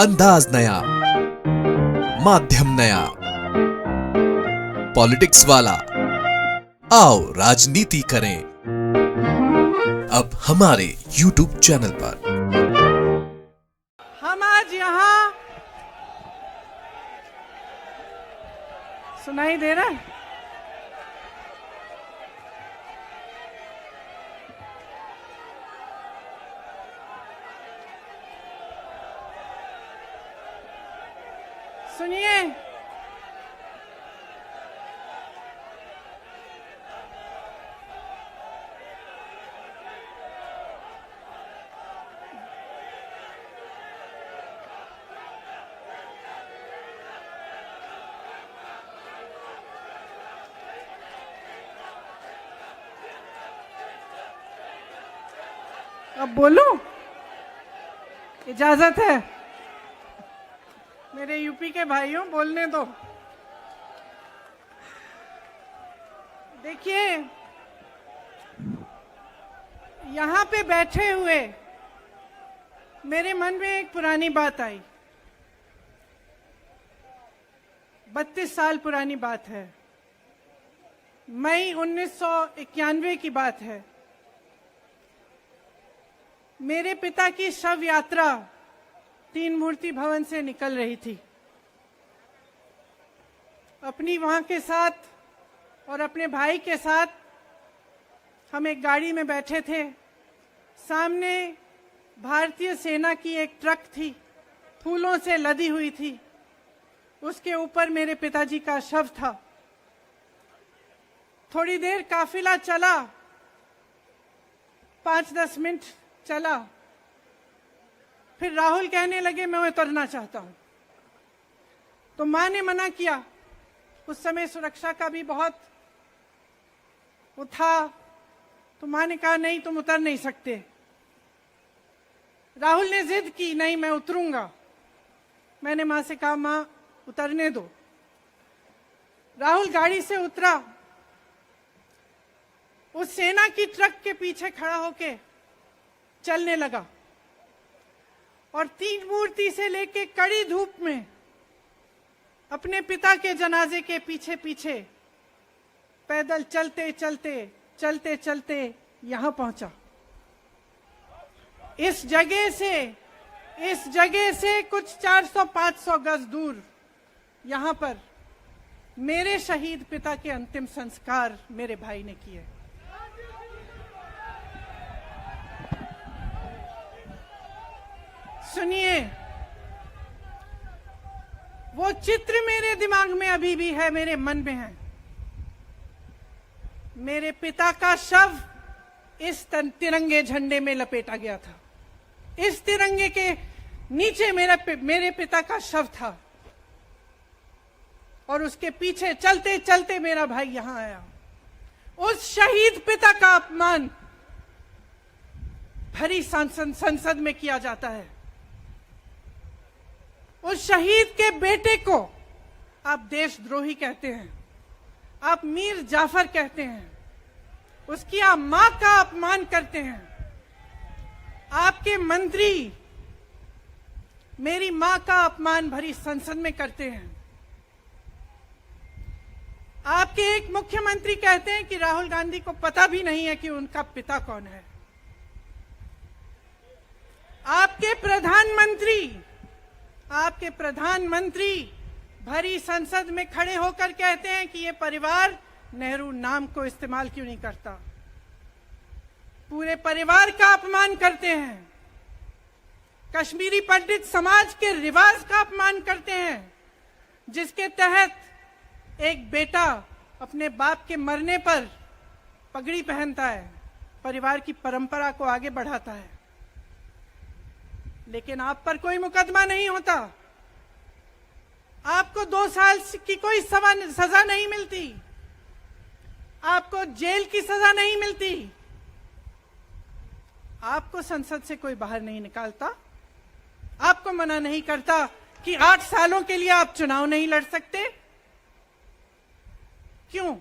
अंदाज नया, माध्यम नया, पॉलिटिक्स वाला। आओ राजनीति करें अब हमारे YouTube चैनल पर। हम आज यहाँ सुनाई दे रहा है? सुनिए, अब बोलूं? इजाजत है? मेरे यूपी के भाइयों, बोलने दो। देखिए, यहाँ पे बैठे हुए मेरे मन में एक पुरानी बात आई। 32 साल पुरानी बात है। मई 1991 की बात है। मेरे पिता की शव यात्रा तीन मूर्ति भवन से निकल रही थी। अपनी मां के साथ और अपने भाई के साथ हम एक गाड़ी में बैठे थे। सामने भारतीय सेना की एक ट्रक थी, फूलों से लदी हुई थी। उसके ऊपर मेरे पिताजी का शव था। थोड़ी देर काफिला चला, 5-10 मिनट चला। फिर राहुल कहने लगे मैं उतरना चाहता हूं। तो मां ने मना किया। उस समय सुरक्षा का भी बहुत वो था। तो मां ने कहा नहीं, तुम उतर नहीं सकते। राहुल ने जिद की, नहीं मैं उतरूंगा। मैंने मां से कहा मां उतरने दो। राहुल गाड़ी से उतरा। उस सेना की ट्रक के पीछे खड़ा होके चलने लगा और तीन मूर्ति से लेके कड़ी धूप में अपने पिता के जनाजे के पीछे पीछे पैदल चलते चलते चलते चलते यहां पहुंचा। इस जगह से कुछ 400-500 गज दूर यहां पर मेरे शहीद पिता के अंतिम संस्कार मेरे भाई ने किए। सुनिए, वो चित्र मेरे दिमाग में अभी भी है, मेरे मन में है। मेरे पिता का शव इस तिरंगे झंडे में लपेटा गया था। इस तिरंगे के नीचे मेरे पिता का शव था और उसके पीछे चलते चलते मेरा भाई यहां आया। उस शहीद पिता का अपमान भरी संसद में किया जाता है। उस शहीद के बेटे को आप देशद्रोही कहते हैं, आप मीर जाफर कहते हैं, उसकी आप मां का अपमान करते हैं। आपके मंत्री मेरी मां का अपमान भरी संसद में करते हैं। आपके एक मुख्यमंत्री कहते हैं कि राहुल गांधी को पता भी नहीं है कि उनका पिता कौन है। आपके प्रधानमंत्री भरी संसद में खड़े होकर कहते हैं कि ये परिवार नेहरू नाम को इस्तेमाल क्यों नहीं करता। पूरे परिवार का अपमान करते हैं। कश्मीरी पंडित समाज के रिवाज का अपमान करते हैं, जिसके तहत एक बेटा अपने बाप के मरने पर पगड़ी पहनता है, परिवार की परंपरा को आगे बढ़ाता है। लेकिन आप पर कोई मुकदमा नहीं होता। आपको 2 साल की कोई सजा नहीं मिलती। आपको जेल की सजा नहीं मिलती। आपको संसद से कोई बाहर नहीं निकालता। आपको मना नहीं करता कि 8 सालों के लिए आप चुनाव नहीं लड़ सकते। क्यों?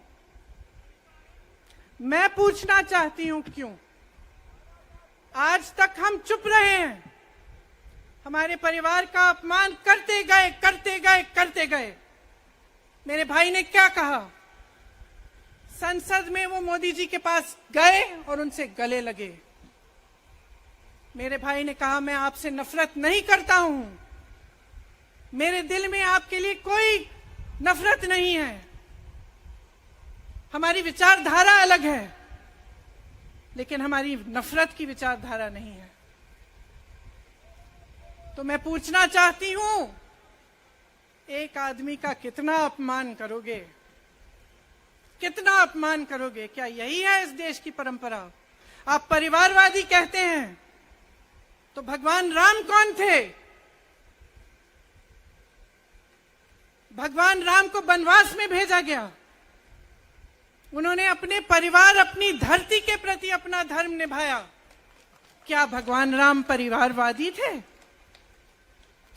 मैं पूछना चाहती हूं क्यों? आज तक हम चुप रहे हैं। हमारे परिवार का अपमान करते गए करते गए करते गए। मेरे भाई ने क्या कहा, संसद में वो मोदी जी के पास गए और उनसे गले लगे। मेरे भाई ने कहा, मैं आपसे नफरत नहीं करता हूं, मेरे दिल में आपके लिए कोई नफरत नहीं है, हमारी विचारधारा अलग है, लेकिन हमारी नफरत की विचारधारा नहीं है। तो मैं पूछना चाहती हूं, एक आदमी का कितना अपमान करोगे, कितना अपमान करोगे? क्या यही है इस देश की परंपरा? आप परिवारवादी कहते हैं, तो भगवान राम कौन थे? भगवान राम को वनवास में भेजा गया, उन्होंने अपने परिवार, अपनी धरती के प्रति अपना धर्म निभाया। क्या भगवान राम परिवारवादी थे?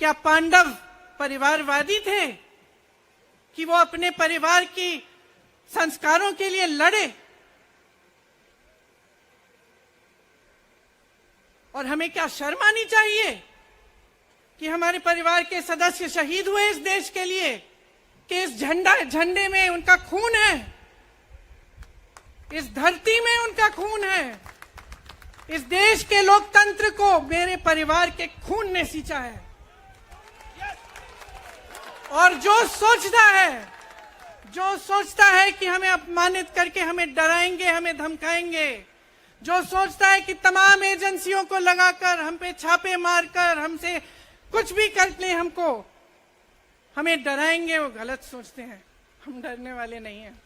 क्या पांडव परिवारवादी थे कि वो अपने परिवार की संस्कारों के लिए लड़े? और हमें क्या शर्म आनी चाहिए कि हमारे परिवार के सदस्य शहीद हुए इस देश के लिए, कि इस झंडे में उनका खून है, इस धरती में उनका खून है, इस देश के लोकतंत्र को मेरे परिवार के खून ने सींचा है। और जो सोचता है कि हमें अपमानित करके हमें डराएंगे, हमें धमकाएंगे, जो सोचता है कि तमाम एजेंसियों को लगाकर हम पे छापे मारकर हमसे कुछ भी कर ले, हमको हमें डराएंगे, वो गलत सोचते हैं। हम डरने वाले नहीं हैं।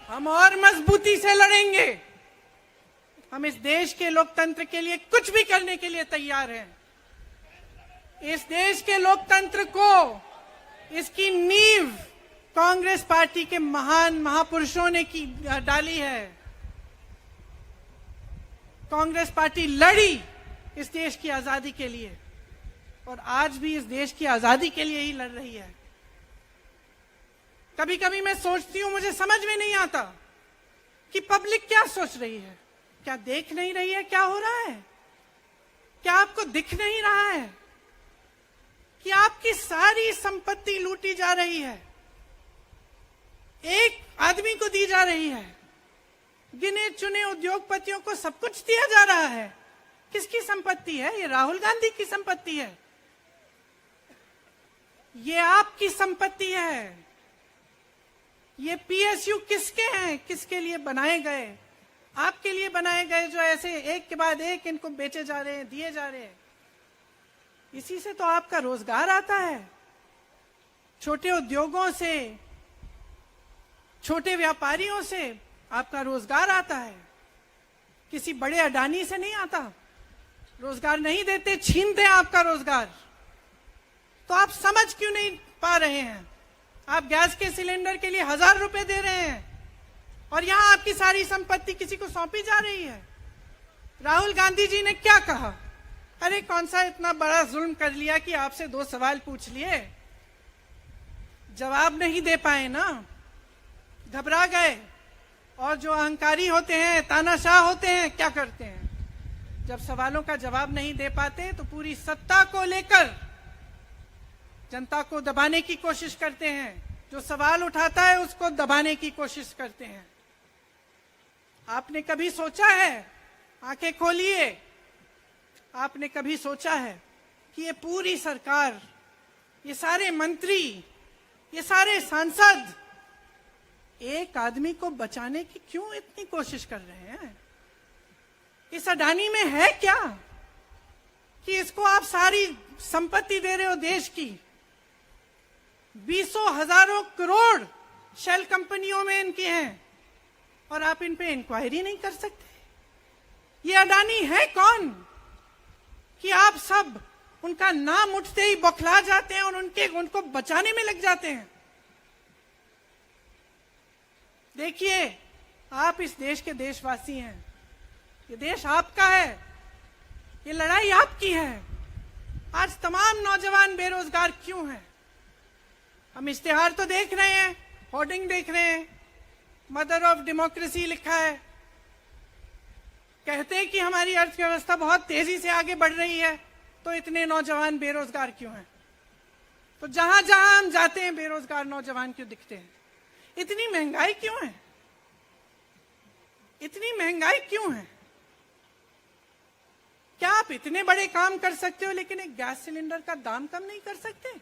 हम और मजबूती से लड़ेंगे। हम इस देश के लोकतंत्र के लिए कुछ भी करने के लिए तैयार हैं। इस देश के लोकतंत्र को, इसकी नींव कांग्रेस पार्टी के महान महापुरुषों ने डाली है। कांग्रेस पार्टी लड़ी इस देश की आजादी के लिए और आज भी इस देश की आजादी के लिए ही लड़ रही है। कभी कभी मैं सोचती हूं, मुझे समझ में नहीं आता कि पब्लिक क्या सोच रही है। क्या देख नहीं रही है क्या हो रहा है? क्या आपको दिख नहीं रहा है कि आपकी सारी संपत्ति लूटी जा रही है, एक आदमी को दी जा रही है, गिने चुने उद्योगपतियों को सब कुछ दिया जा रहा है? किसकी संपत्ति है? ये राहुल गांधी की संपत्ति है, ये आपकी संपत्ति है। ये पीएसयू किसके हैं? किसके लिए बनाए गए? आपके लिए बनाए गए, जो ऐसे एक के बाद एक इनको बेचे जा रहे हैं, दिए जा रहे हैं। इसी से तो आपका रोजगार आता है। छोटे उद्योगों से, छोटे व्यापारियों से आपका रोजगार आता है, किसी बड़े अडानी से नहीं आता। रोजगार नहीं देते, छीनते हैं आपका रोजगार। तो आप समझ क्यों नहीं पा रहे हैं? आप गैस के सिलेंडर के लिए 1000 रुपए दे रहे हैं और यहां आपकी सारी संपत्ति किसी को सौंपी जा रही है। राहुल गांधी जी ने क्या कहा? अरे कौन सा इतना बड़ा जुल्म कर लिया कि आपसे 2 सवाल पूछ लिए, जवाब नहीं दे पाए ना, घबरा गए। और जो अहंकारी होते हैं, तानाशाह होते हैं, क्या करते हैं? जब सवालों का जवाब नहीं दे पाते तो पूरी सत्ता को लेकर जनता को दबाने की कोशिश करते हैं। जो सवाल उठाता है उसको दबाने की कोशिश करते हैं। आपने कभी सोचा है, आंखें खोलिए, आपने कभी सोचा है कि ये पूरी सरकार, ये सारे मंत्री, ये सारे सांसद एक आदमी को बचाने की क्यों इतनी कोशिश कर रहे हैं? इस अडानी में है क्या कि इसको आप सारी संपत्ति दे रहे हो देश की? 20 हजारों करोड़ शेल कंपनियों में इनके हैं और आप इन पे इंक्वायरी नहीं कर सकते। ये अडानी है कौन कि आप सब उनका नाम उठते ही बौखला जाते हैं और उनको बचाने में लग जाते हैं? देखिए, आप इस देश के देशवासी हैं, ये देश आपका है, ये लड़ाई आपकी है। आज तमाम नौजवान बेरोजगार क्यों हैं? हम इश्तिहार तो देख रहे हैं, होर्डिंग देख रहे हैं, मदर ऑफ डेमोक्रेसी लिखा है, कहते हैं कि हमारी अर्थव्यवस्था बहुत तेजी से आगे बढ़ रही है, तो इतने नौजवान बेरोजगार क्यों हैं? तो जहां जहां हम जाते हैं बेरोजगार नौजवान क्यों दिखते हैं? इतनी महंगाई क्यों है? इतनी महंगाई क्यों है? क्या आप इतने बड़े काम कर सकते हो लेकिन एक गैस सिलेंडर का दाम कम नहीं कर सकते?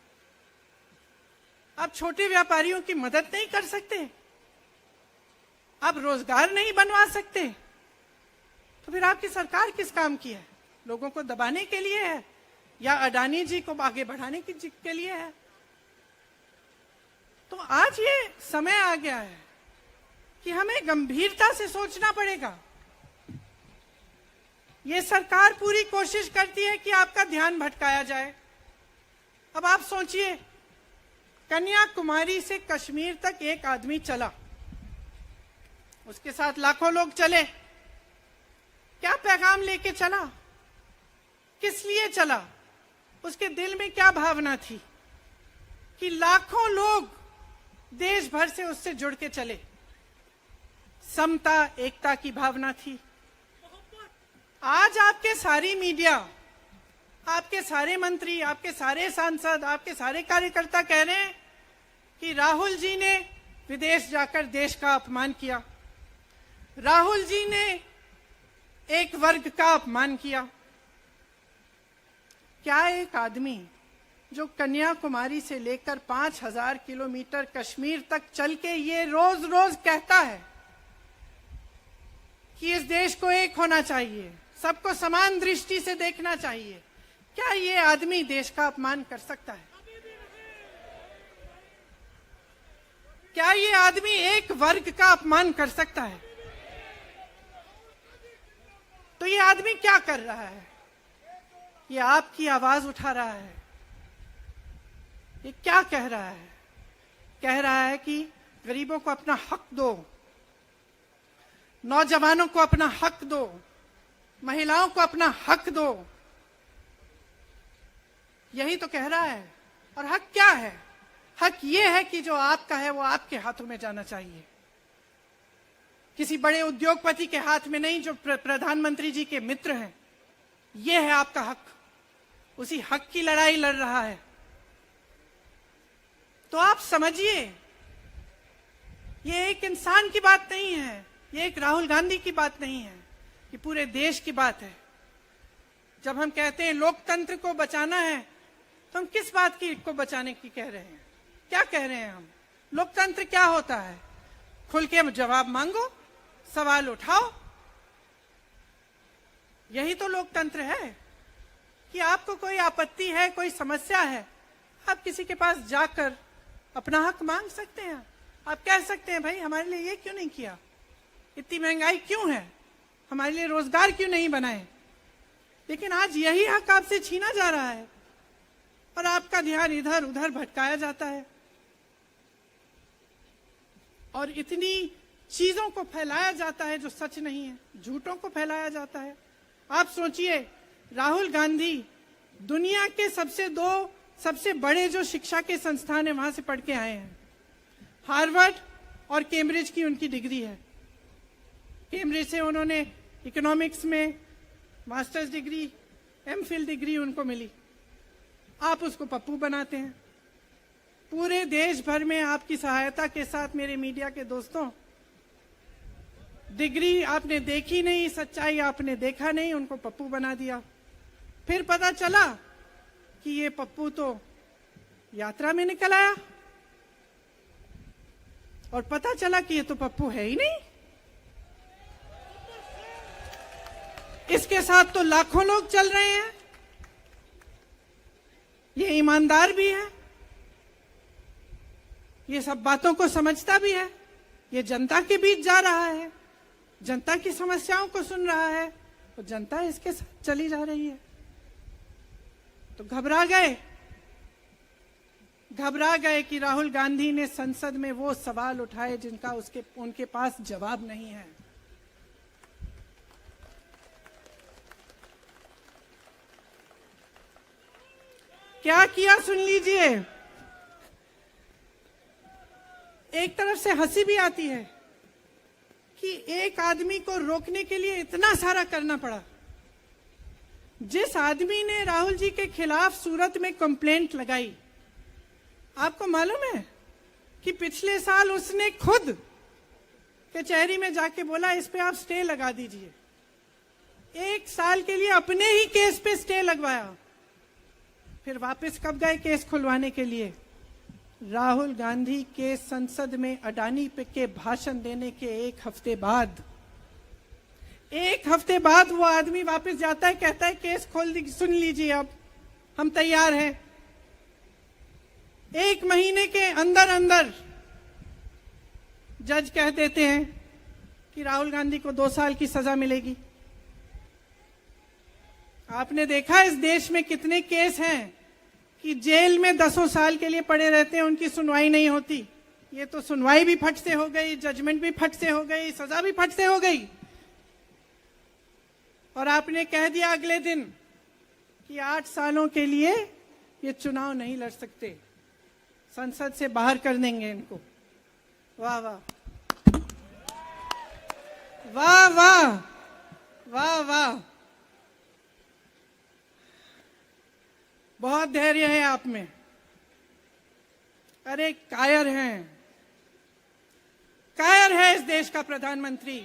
आप छोटे व्यापारियों की मदद नहीं कर सकते? आप रोजगार नहीं बनवा सकते? तो फिर आपकी सरकार किस काम की है? लोगों को दबाने के लिए है या अडानी जी को आगे बढ़ाने के लिए है? तो आज ये समय आ गया है कि हमें गंभीरता से सोचना पड़ेगा। ये सरकार पूरी कोशिश करती है कि आपका ध्यान भटकाया जाए। अब आप सोचिए, कन्याकुमारी से कश्मीर तक एक आदमी चला, उसके साथ लाखों लोग चले। क्या पैगाम लेके चला? किस लिए चला? उसके दिल में क्या भावना थी कि लाखों लोग देश भर से उससे जुड़ के चले? समता, एकता की भावना थी। आज आपके सारी मीडिया, आपके सारे मंत्री, आपके सारे सांसद, आपके सारे कार्यकर्ता कह रहे हैं कि राहुल जी ने विदेश जाकर देश का अपमान किया, राहुल जी ने एक वर्ग का अपमान किया। क्या एक आदमी जो कन्याकुमारी से लेकर 5000 किलोमीटर कश्मीर तक चल के ये रोज रोज कहता है कि इस देश को एक होना चाहिए, सबको समान दृष्टि से देखना चाहिए, क्या ये आदमी देश का अपमान कर सकता है? क्या ये आदमी एक वर्ग का अपमान कर सकता है? तो ये आदमी क्या कर रहा है? ये आपकी आवाज उठा रहा है। ये क्या कह रहा है? कह रहा है कि गरीबों को अपना हक दो, नौजवानों को अपना हक दो, महिलाओं को अपना हक दो। यही तो कह रहा है। और हक क्या है? हक ये है कि जो आपका है वो आपके हाथों में जाना चाहिए, किसी बड़े उद्योगपति के हाथ में नहीं, जो प्रधानमंत्री जी के मित्र हैं। ये है आपका हक। उसी हक की लड़ाई लड़ रहा है। तो आप समझिए, ये एक इंसान की बात नहीं है, ये एक राहुल गांधी की बात नहीं है, ये पूरे देश की बात है। जब हम कहते हैं लोकतंत्र को बचाना है, तो हम किस बात की को बचाने की कह रहे हैं? क्या कह रहे हैं हम? लोकतंत्र क्या होता है? खुल के जवाब मांगो, सवाल उठाओ। यही तो लोकतंत्र है कि आपको कोई आपत्ति है, कोई समस्या है, आप किसी के पास जाकर अपना हक मांग सकते हैं। आप कह सकते हैं, भाई हमारे लिए ये क्यों नहीं किया? इतनी महंगाई क्यों है? हमारे लिए रोजगार क्यों नहीं बनाए? लेकिन आज यही हक आपसे छीना जा रहा है और आपका ध्यान इधर उधर भटकाया जाता है और इतनी चीजों को फैलाया जाता है जो सच नहीं है, झूठों को फैलाया जाता है। आप सोचिए, राहुल गांधी दुनिया के सबसे बड़े जो शिक्षा के संस्थान है वहां से पढ़ के आए हैं। हार्वर्ड और कैम्ब्रिज की उनकी डिग्री है। कैम्ब्रिज से उन्होंने इकोनॉमिक्स में मास्टर्स डिग्री, एमफिल डिग्री उनको मिली। आप उसको पप्पू बनाते हैं। पूरे देश भर में आपकी सहायता के साथ मेरे मीडिया के दोस्तों, डिग्री आपने देखी नहीं, सच्चाई आपने देखा नहीं, उनको पप्पू बना दिया। फिर पता चला कि ये पप्पू तो यात्रा में निकल आया और पता चला कि ये तो पप्पू है ही नहीं। इसके साथ तो लाखों लोग चल रहे हैं। ये ईमानदार भी है, ये सब बातों को समझता भी है, ये जनता के बीच जा रहा है, जनता की समस्याओं को सुन रहा है, तो जनता इसके साथ चली जा रही है। तो घबरा गए कि राहुल गांधी ने संसद में वो सवाल उठाए जिनका उनके पास जवाब नहीं है। क्या किया सुन लीजिए। एक तरफ से हंसी भी आती है कि एक आदमी को रोकने के लिए इतना सारा करना पड़ा। जिस आदमी ने राहुल जी के खिलाफ सूरत में कंप्लेंट लगाई, आपको मालूम है कि पिछले साल उसने खुद कचहरी में जाके बोला इस पे आप स्टे लगा दीजिए। 1 साल के लिए अपने ही केस पे स्टे लगवाया। फिर वापस कब गए केस खुलवाने के लिए? राहुल गांधी के संसद में अडानी पे के भाषण देने के 1 हफ्ते बाद। 1 हफ्ते बाद वो आदमी वापस जाता है, कहता है केस खोल दी, सुन लीजिए अब हम तैयार हैं। 1 महीने के अंदर अंदर जज कह देते हैं कि राहुल गांधी को 2 साल की सजा मिलेगी। आपने देखा इस देश में कितने केस हैं कि जेल में 10 साल के लिए पड़े रहते हैं, उनकी सुनवाई नहीं होती। ये तो सुनवाई भी फट से हो गई, जजमेंट भी फट से हो गई, सजा भी फट से हो गई। और आपने कह दिया अगले दिन कि 8 सालों के लिए ये चुनाव नहीं लड़ सकते, संसद से बाहर कर देंगे इनको। वाह वाह वाह वाह वाह वाह, बहुत धैर्य है आप में। अरे कायर हैं, कायर है इस देश का प्रधानमंत्री।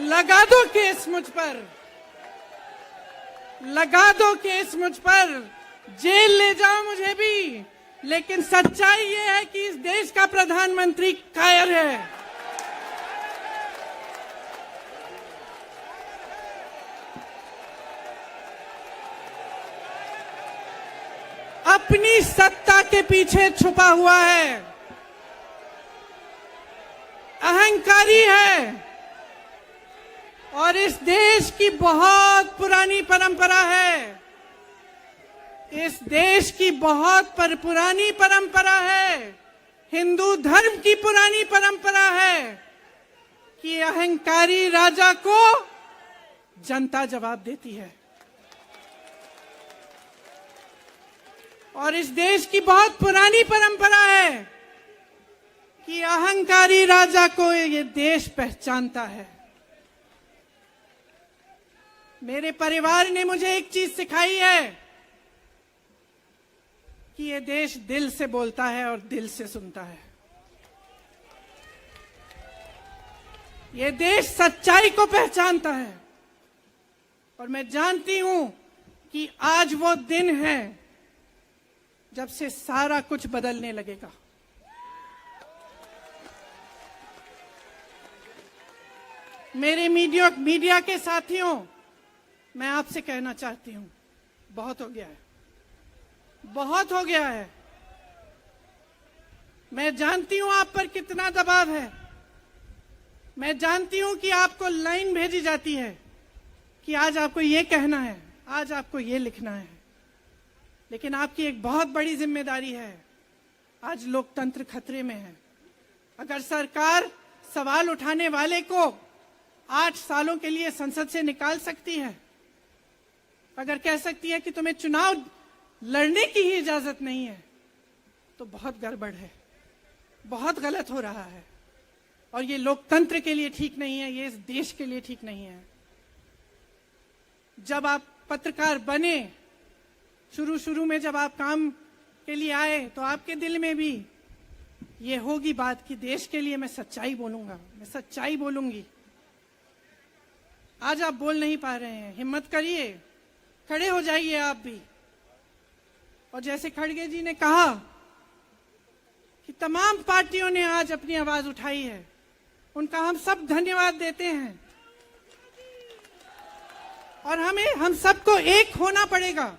लगा दो केस मुझ पर, लगा दो केस मुझ पर, जेल ले जाओ मुझे भी, लेकिन सच्चाई ये है कि इस देश का प्रधानमंत्री कायर है। अपनी सत्ता के पीछे छुपा हुआ है, अहंकारी है। और इस देश की बहुत पुरानी परंपरा है, इस देश की बहुत पुरानी परंपरा है, हिंदू धर्म की पुरानी परंपरा है कि अहंकारी राजा को जनता जवाब देती है। और इस देश की बहुत पुरानी परंपरा है कि अहंकारी राजा को ये देश पहचानता है। मेरे परिवार ने मुझे एक चीज सिखाई है कि ये देश दिल से बोलता है और दिल से सुनता है। ये देश सच्चाई को पहचानता है। और मैं जानती हूं कि आज वो दिन है जब से सारा कुछ बदलने लगेगा। मेरे मीडिया के साथियों, मैं आपसे कहना चाहती हूं, बहुत हो गया है, बहुत हो गया है। मैं जानती हूं आप पर कितना दबाव है। मैं जानती हूं कि आपको लाइन भेजी जाती है कि आज आपको ये कहना है, आज आपको ये लिखना है। लेकिन आपकी एक बहुत बड़ी जिम्मेदारी है। आज लोकतंत्र खतरे में है। अगर सरकार सवाल उठाने वाले को 8 सालों के लिए संसद से निकाल सकती है, अगर कह सकती है कि तुम्हें चुनाव लड़ने की ही इजाजत नहीं है, तो बहुत गड़बड़ है, बहुत गलत हो रहा है। और ये लोकतंत्र के लिए ठीक नहीं है, ये इस देश के लिए ठीक नहीं है। जब आप पत्रकार बने, शुरू में जब आप काम के लिए आए, तो आपके दिल में भी ये होगी बात कि देश के लिए मैं सच्चाई बोलूंगा, मैं सच्चाई बोलूंगी। आज आप बोल नहीं पा रहे हैं, हिम्मत करिए, खड़े हो जाइए आप भी। और जैसे खड़गे जी ने कहा कि तमाम पार्टियों ने आज अपनी आवाज उठाई है, उनका हम सब धन्यवाद देते हैं। और हम सबको एक होना पड़ेगा।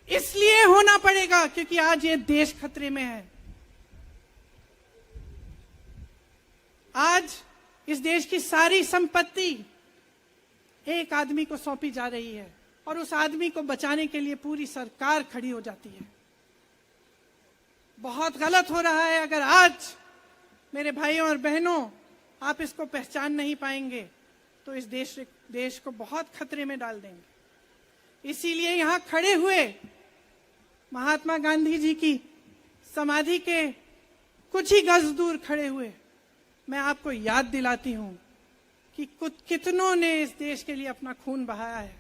इसलिए होना पड़ेगा क्योंकि आज ये देश खतरे में है। आज इस देश की सारी संपत्ति एक आदमी को सौंपी जा रही है और उस आदमी को बचाने के लिए पूरी सरकार खड़ी हो जाती है। बहुत गलत हो रहा है। अगर आज मेरे भाइयों और बहनों आप इसको पहचान नहीं पाएंगे तो इस देश को बहुत खतरे में डाल देंगे। इसीलिए यहां खड़े हुए महात्मा गांधी जी की समाधि के कुछ ही गज दूर खड़े हुए मैं आपको याद दिलाती हूं कि कितनों ने इस देश के लिए अपना खून बहाया है,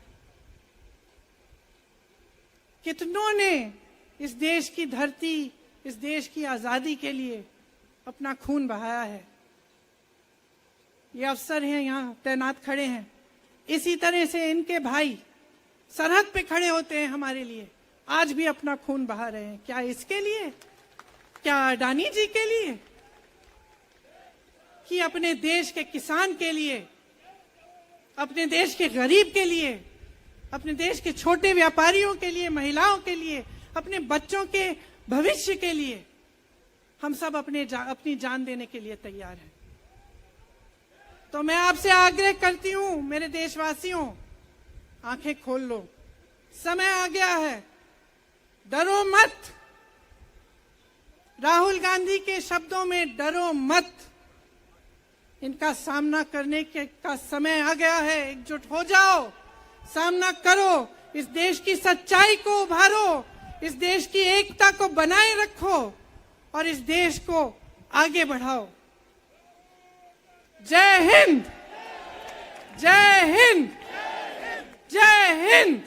कितनों ने इस देश की धरती, इस देश की आजादी के लिए अपना खून बहाया है। ये अफसर हैं यहाँ तैनात खड़े हैं, इसी तरह से इनके भाई सरहद पे खड़े होते हैं हमारे लिए, आज भी अपना खून बहा रहे हैं। क्या इसके लिए? क्या अडानी जी के लिए? कि अपने देश के किसान के लिए, अपने देश के गरीब के लिए, अपने देश के छोटे व्यापारियों के लिए, महिलाओं के लिए, अपने बच्चों के भविष्य के लिए हम सब अपनी जान देने के लिए तैयार हैं। तो मैं आपसे आग्रह करती हूं, मेरे देशवासियों, आंखें खोल लो, समय आ गया है, डरो मत। राहुल गांधी के शब्दों में डरो मत, इनका सामना करने का समय आ गया है। एकजुट हो जाओ, सामना करो, इस देश की सच्चाई को उभारो, इस देश की एकता को बनाए रखो और इस देश को आगे बढ़ाओ। जय हिंद, जय हिंद, जय हिंद।